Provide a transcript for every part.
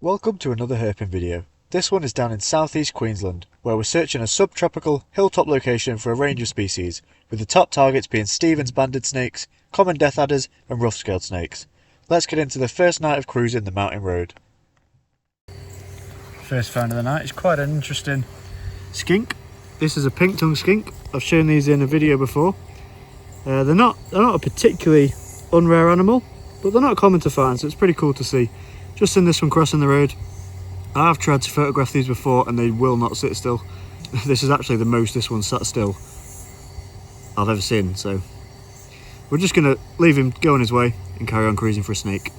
Welcome to another herping video. This one is down in southeast Queensland, where we're searching a subtropical hilltop location for a range of species, with the top targets being stephensbandedsnakes, snakes, common death adders and rough-scaled snakes. Let's get into the first night of cruising the mountain road. First find of the night is quite an interesting skink. This is a pink-tongued skink. I've shown these in a video before. They're not a particularly unrare animal, but they're not common to find, so it's pretty cool to see. Just seen this one crossing the road. I've tried to photograph these before and they will not sit still. This is actually the most this one sat still I've ever seen, so we're just going to leave him go on his way and carry on cruising for a snake.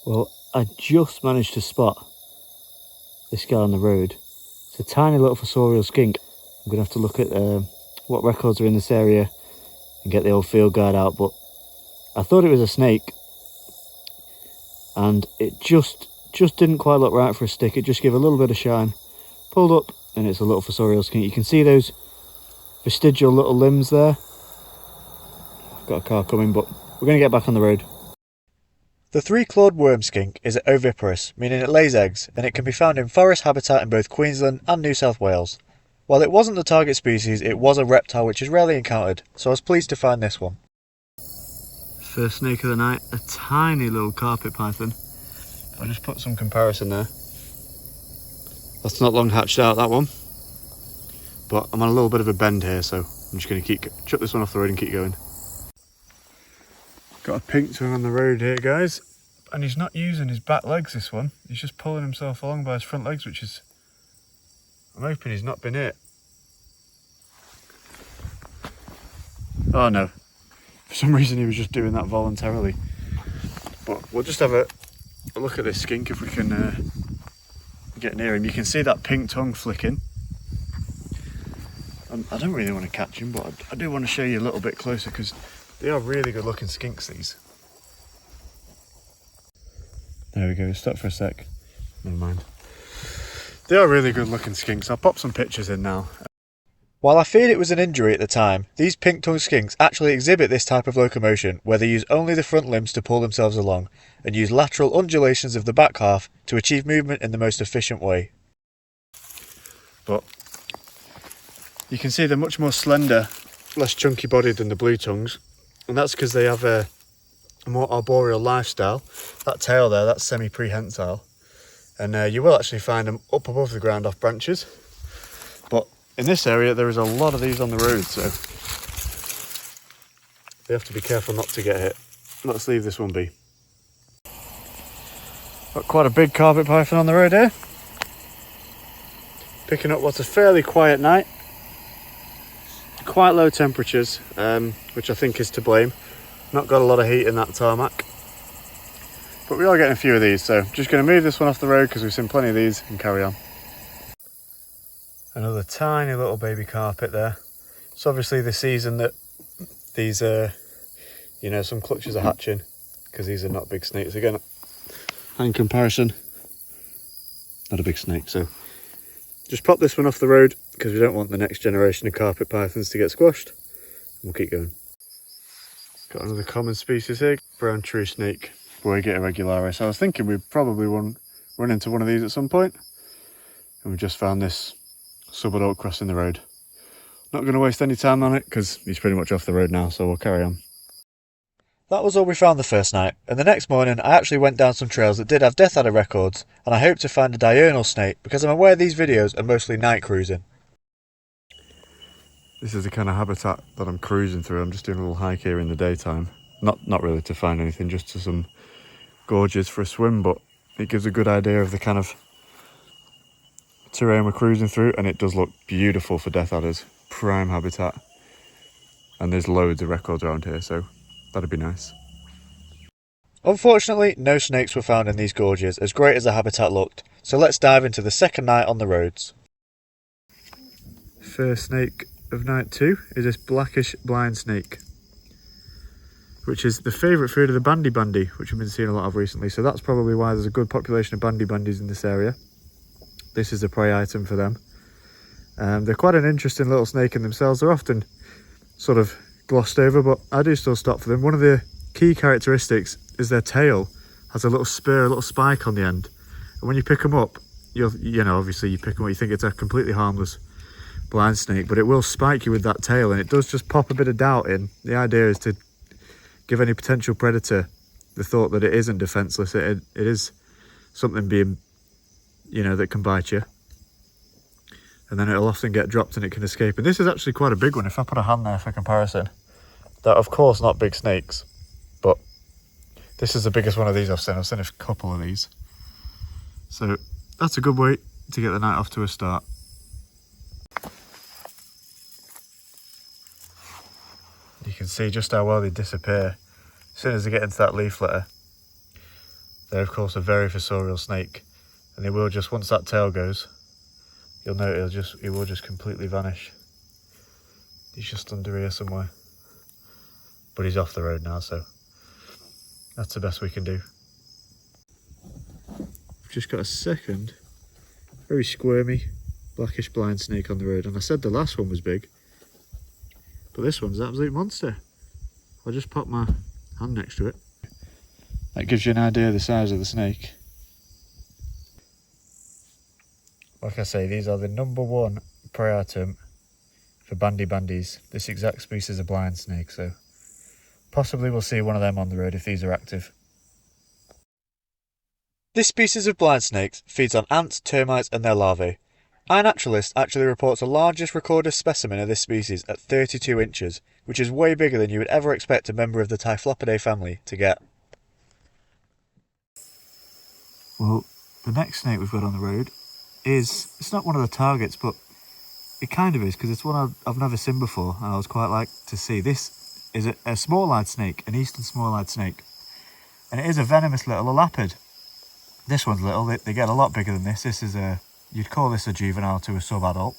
Well, I just managed to spot this guy on the road. It's a tiny little fossorial skink. I'm going to have to look at what records are in this area and get the old field guide out, but I thought it was a snake and it just didn't quite look right for a stick. It just gave a little bit of shine. Pulled up and it's a little fossorial skink. You can see those vestigial little limbs there. I've got a car coming, but we're going to get back on the road. The three-clawed worm skink is oviparous, meaning it lays eggs, and it can be found in forest habitat in both Queensland and New South Wales. While it wasn't the target species, it was a reptile which is rarely encountered, so I was pleased to find this one. First snake of the night, a tiny little carpet python. I'll just put some comparison there. That's not long hatched out, that one. But I'm on a little bit of a bend here, so I'm just going to chuck this one off the road and keep going. Got a pink tongue on the road here, guys. And he's not using his back legs, this one. He's just pulling himself along by his front legs, which is... I'm hoping he's not been hit. Oh no. For some reason he was just doing that voluntarily. But we'll just have a look at this skink if we can get near him. You can see that pink tongue flicking. I don't really want to catch him, but I do want to show you a little bit closer because they are really good looking skinks, these. There we go, stop for a sec. Never mind. They are really good looking skinks. I'll pop some pictures in now. While I feared it was an injury at the time, these pink-tongued skinks actually exhibit this type of locomotion where they use only the front limbs to pull themselves along and use lateral undulations of the back half to achieve movement in the most efficient way. But you can see they're much more slender, less chunky bodied than the blue tongues, and that's because they have a more arboreal lifestyle. That tail there, that's semi-prehensile, and you will actually find them up above the ground off branches. But in this area there is a lot of these on the road, so they have to be careful not to get hit. Let's leave this one be. Got quite a big carpet python on the road here. Picking up what's a fairly quiet night. Quite low temperatures, which I think is to blame. Not got a lot of heat in that tarmac. But we are getting a few of these, so just going to move this one off the road because we've seen plenty of these and carry on. Another tiny little baby carpet there. It's obviously the season that these, some clutches are hatching because these are not big snakes. Again, in comparison, not a big snake. So just pop this one off the road because we don't want the next generation of carpet pythons to get squashed. And we'll keep going. Got another common species here, brown tree snake, Boygata regularis. I was thinking we'd probably run into one of these at some point, and we just found this subadult crossing the road. Not going to waste any time on it because he's pretty much off the road now, so we'll carry on. That was all we found the first night, and the next morning I actually went down some trails that did have death adder records, and I hope to find a diurnal snake because I'm aware these videos are mostly night cruising. This is the kind of habitat that I'm cruising through. I'm just doing a little hike here in the daytime. Not really to find anything, just to some gorges for a swim, but it gives a good idea of the kind of terrain we're cruising through, and it does look beautiful for death adders. Prime habitat. And there's loads of records around here, so that'd be nice. Unfortunately, no snakes were found in these gorges, as great as the habitat looked, so let's dive into the second night on the roads. First snake of night 2 is this blackish blind snake, which is the favourite food of the bandy, which we've been seeing a lot of recently, so that's probably why there's a good population of bandies in this area. This is the prey item for them. They're quite an interesting little snake in themselves. They're often sort of glossed over, but I do still stop for them. One of the key characteristics is their tail, has a little spur, a little spike on the end. And when you pick them up, obviously you pick them up, you think it's a completely harmless blind snake, but it will spike you with that tail, and it does just pop a bit of doubt in. The idea is to give any potential predator the thought that it isn't defenseless. It is something being, that can bite you. And then it'll often get dropped and it can escape. And this is actually quite a big one. If I put a hand there for comparison, they're of course not big snakes, but this is the biggest one of these I've seen. I've seen a couple of these. So that's a good way to get the night off to a start. You can see just how well they disappear as soon as they get into that leaf litter. They're of course a very fossorial snake, and they will just, once that tail goes, you'll note it will just completely vanish. He's just under here somewhere, but he's off the road now, so that's the best we can do. We've just got a second very squirmy blackish blind snake on the road, and I said the last one was big, but this one's an absolute monster. I'll just pop my hand next to it. That gives you an idea of the size of the snake. Like I say, these are the #1 prey item for bandies, this exact species of blind snake, so possibly we'll see one of them on the road if these are active. This species of blind snakes feeds on ants, termites and their larvae. iNaturalist actually reports the largest recorded specimen of this species at 32 inches, which is way bigger than you would ever expect a member of the Typhlopidae family to get. Well, the next snake we've got on the road it's not one of the targets, but it kind of is, because it's one I've never seen before, and I was quite like to see. This is a small-eyed snake, an eastern small-eyed snake, and it is a venomous little elapid. This one's little, they get a lot bigger than this. This is you'd call this a juvenile to a sub-adult.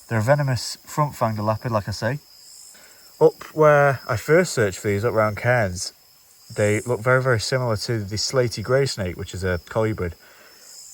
They're a venomous front-fanged elapid, like I say. Up where I first searched for these, up around Cairns, they look very, very similar to the slaty grey snake, which is a colubrid,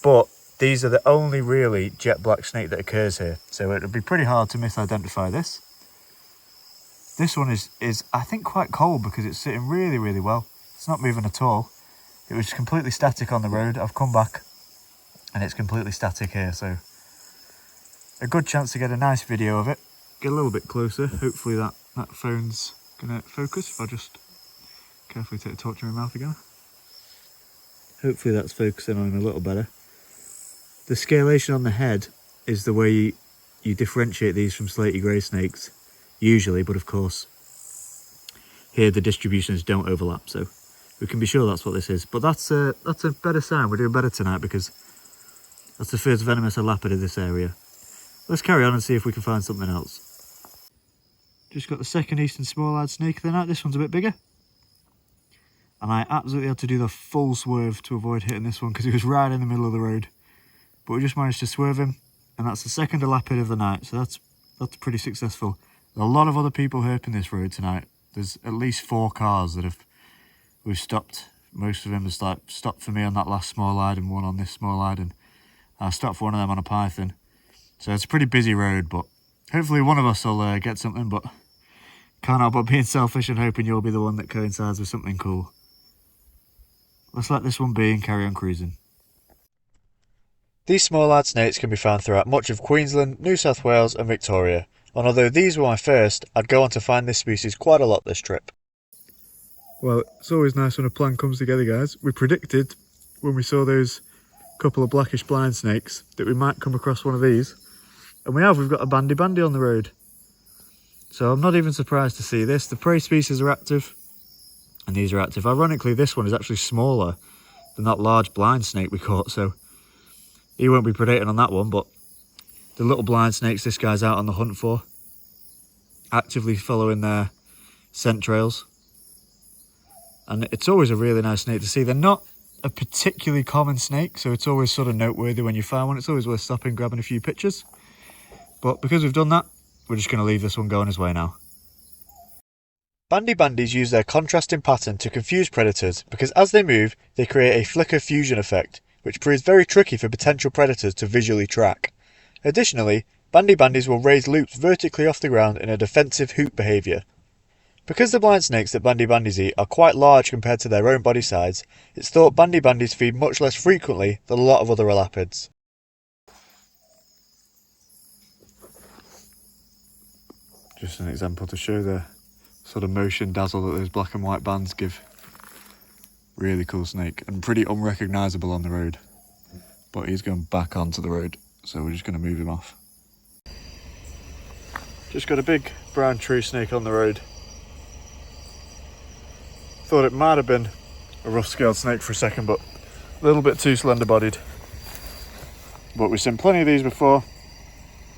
but these are the only really jet black snake that occurs here, so it would be pretty hard to misidentify this. This one is I think quite cold because it's sitting really, really well. It's not moving at all. It was completely static on the road. I've come back and it's completely static here, so a good chance to get a nice video of it. Get a little bit closer. Hopefully that phone's gonna focus if I just carefully take the torch in my mouth again. Hopefully that's focusing on him a little better. The scalation on the head is the way you differentiate these from slaty grey snakes, usually, but of course, here the distributions don't overlap, so we can be sure that's what this is. But that's a better sign. We're doing better tonight because that's the first venomous elapid of this area. Let's carry on and see if we can find something else. Just got the second eastern small-eyed snake of the night. This one's a bit bigger. And I absolutely had to do the full swerve to avoid hitting this one because he was right in the middle of the road. But we just managed to swerve him, and that's the second elapid of the night, so that's pretty successful. There's a lot of other people herping this road tonight. There's at least 4 cars that we've stopped. Most of them have stopped for me on that last small-eyed and one on this small-eyed, and I stopped for one of them on a python. So it's a pretty busy road, but hopefully one of us will get something, but can't help but being selfish and hoping you'll be the one that coincides with something cool. Let's let this one be and carry on cruising. These small-eyed snakes can be found throughout much of Queensland, New South Wales and Victoria, and although these were my first, I'd go on to find this species quite a lot this trip. Well, it's always nice when a plan comes together, guys. We predicted when we saw those couple of blackish blind snakes that we might come across one of these, and we've got a bandy on the road. So I'm not even surprised to see this. The prey species are active, and these are active. Ironically, this one is actually smaller than that large blind snake we caught, so he won't be predating on that one, but the little blind snakes this guy's out on the hunt for, actively following their scent trails. And it's always a really nice snake to see. They're not a particularly common snake, so it's always sort of noteworthy when you find one. It's always worth stopping, grabbing a few pictures. But because we've done that, we're just going to leave this one going his way now. Bandies use their contrasting pattern to confuse predators because as they move, they create a flicker fusion effect, which proves very tricky for potential predators to visually track. Additionally, bandies will raise loops vertically off the ground in a defensive hoop behaviour. Because the blind snakes that bandies eat are quite large compared to their own body size, it's thought bandies feed much less frequently than a lot of other elapids. Just an example to show the sort of motion dazzle that those black and white bands give. Really cool snake and pretty unrecognisable on the road. But he's going back onto the road, so we're just going to move him off. Just got a big brown tree snake on the road. Thought it might have been a rough-scaled snake for a second, but a little bit too slender-bodied. But we've seen plenty of these before,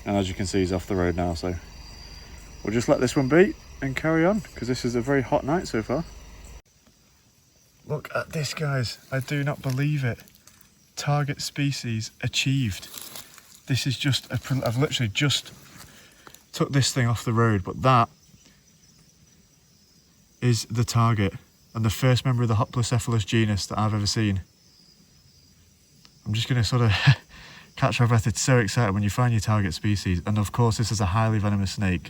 and as you can see, he's off the road now, so we'll just let this one be and carry on, because this is a very hot night so far. Look at this, guys. I do not believe it. Target species achieved. This is just I've literally just took this thing off the road, but that is the target and the first member of the Hoplocephalus genus that I've ever seen. I'm just going to sort of catch my breath. It's so exciting when you find your target species, and of course this is a highly venomous snake,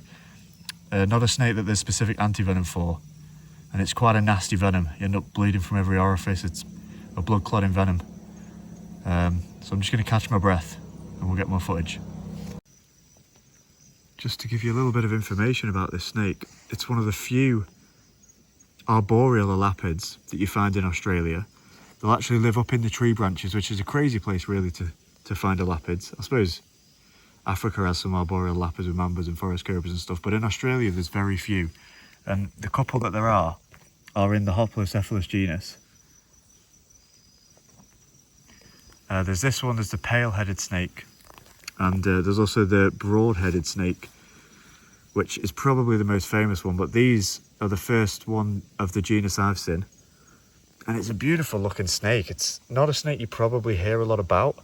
not a snake that there's specific anti-venom for, and it's quite a nasty venom. You end up bleeding from every orifice. It's a blood clotting venom. So I'm just going to catch my breath and we'll get more footage. Just to give you a little bit of information about this snake, it's one of the few arboreal elapids that you find in Australia. They'll actually live up in the tree branches, which is a crazy place really to find elapids. I suppose Africa has some arboreal elapids with mambas and forest cobras and stuff, but in Australia there's very few. And the couple that there are in the Hoplocephalus genus. There's this one, there's the pale-headed snake, and there's also the broad-headed snake, which is probably the most famous one, but these are the first one of the genus I've seen. And it's a beautiful looking snake. It's not a snake you probably hear a lot about.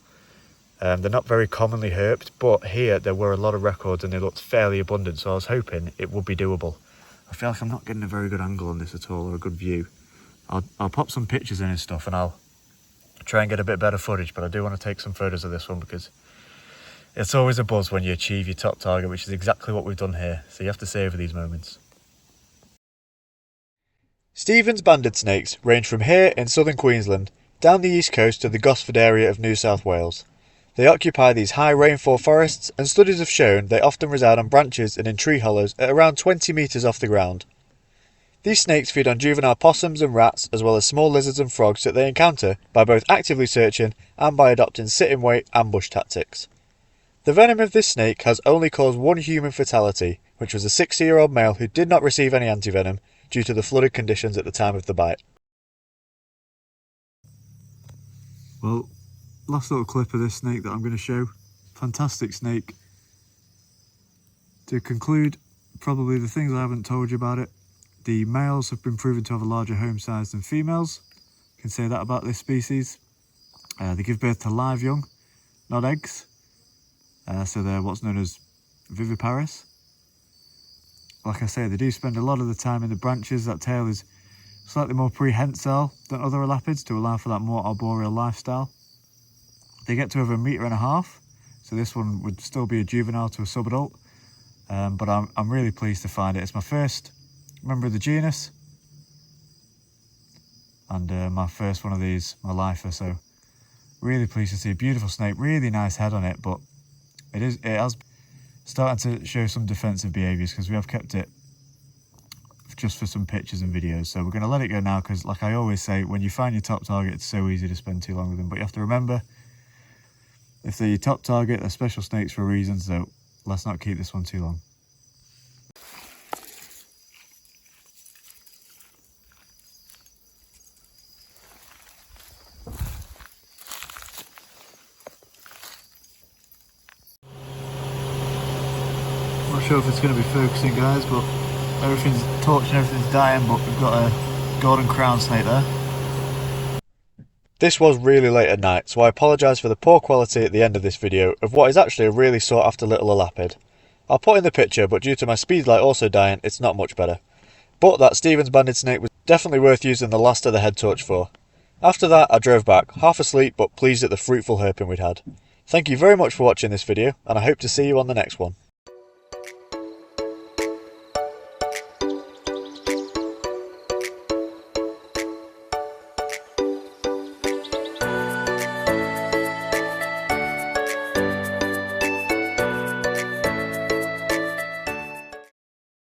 They're not very commonly herped, but here there were a lot of records and they looked fairly abundant, so I was hoping it would be doable. I feel like I'm not getting a very good angle on this at all, or a good view. I'll pop some pictures in and stuff and I'll try and get a bit better footage, but I do want to take some photos of this one because it's always a buzz when you achieve your top target, which is exactly what we've done here, so you have to savour these moments. Stephens banded snakes range from here in southern Queensland down the east coast to the Gosford area of New South Wales. They occupy these high rainfall forests, and studies have shown they often reside on branches and in tree hollows at around 20 metres off the ground. These snakes feed on juvenile possums and rats, as well as small lizards and frogs that they encounter by both actively searching and by adopting sit-in-wait ambush tactics. The venom of this snake has only caused one human fatality, which was a 60-year-old male who did not receive any antivenom due to the flooded conditions at the time of the bite. Well, last little clip of this snake that I'm going to show. Fantastic snake. To conclude, probably the things I haven't told you about it. The males have been proven to have a larger home size than females. You can say that about this species. They give birth to live young, not eggs. So they're what's known as viviparous. Like I say, they do spend a lot of the time in the branches. That tail is slightly more prehensile than other elapids to allow for that more arboreal lifestyle. They get to over 1.5 meters, so this one would still be a juvenile to a subadult. But I'm really pleased to find it. It's my first member of the genus, and my first one of these, my lifer, so really pleased to see a beautiful snake, really nice head on it, but it has starting to show some defensive behaviours because we have kept it just for some pictures and videos. So we're going to let it go now because, like I always say, when you find your top target, it's so easy to spend too long with them, but you have to remember, if they're your top target, they're special snakes for a reason, so let's not keep this one too long. Not sure if it's going to be focusing, guys, but everything's torched and everything's dying, but we've got a golden crown snake there. This was really late at night, so I apologise for the poor quality at the end of this video of what is actually a really sought after little elapid. I'll put in the picture, but due to my speed light also dying, it's not much better. But that Stephens banded snake was definitely worth using the last of the head torch for. After that, I drove back, half asleep but pleased at the fruitful herping we'd had. Thank you very much for watching this video, and I hope to see you on the next one.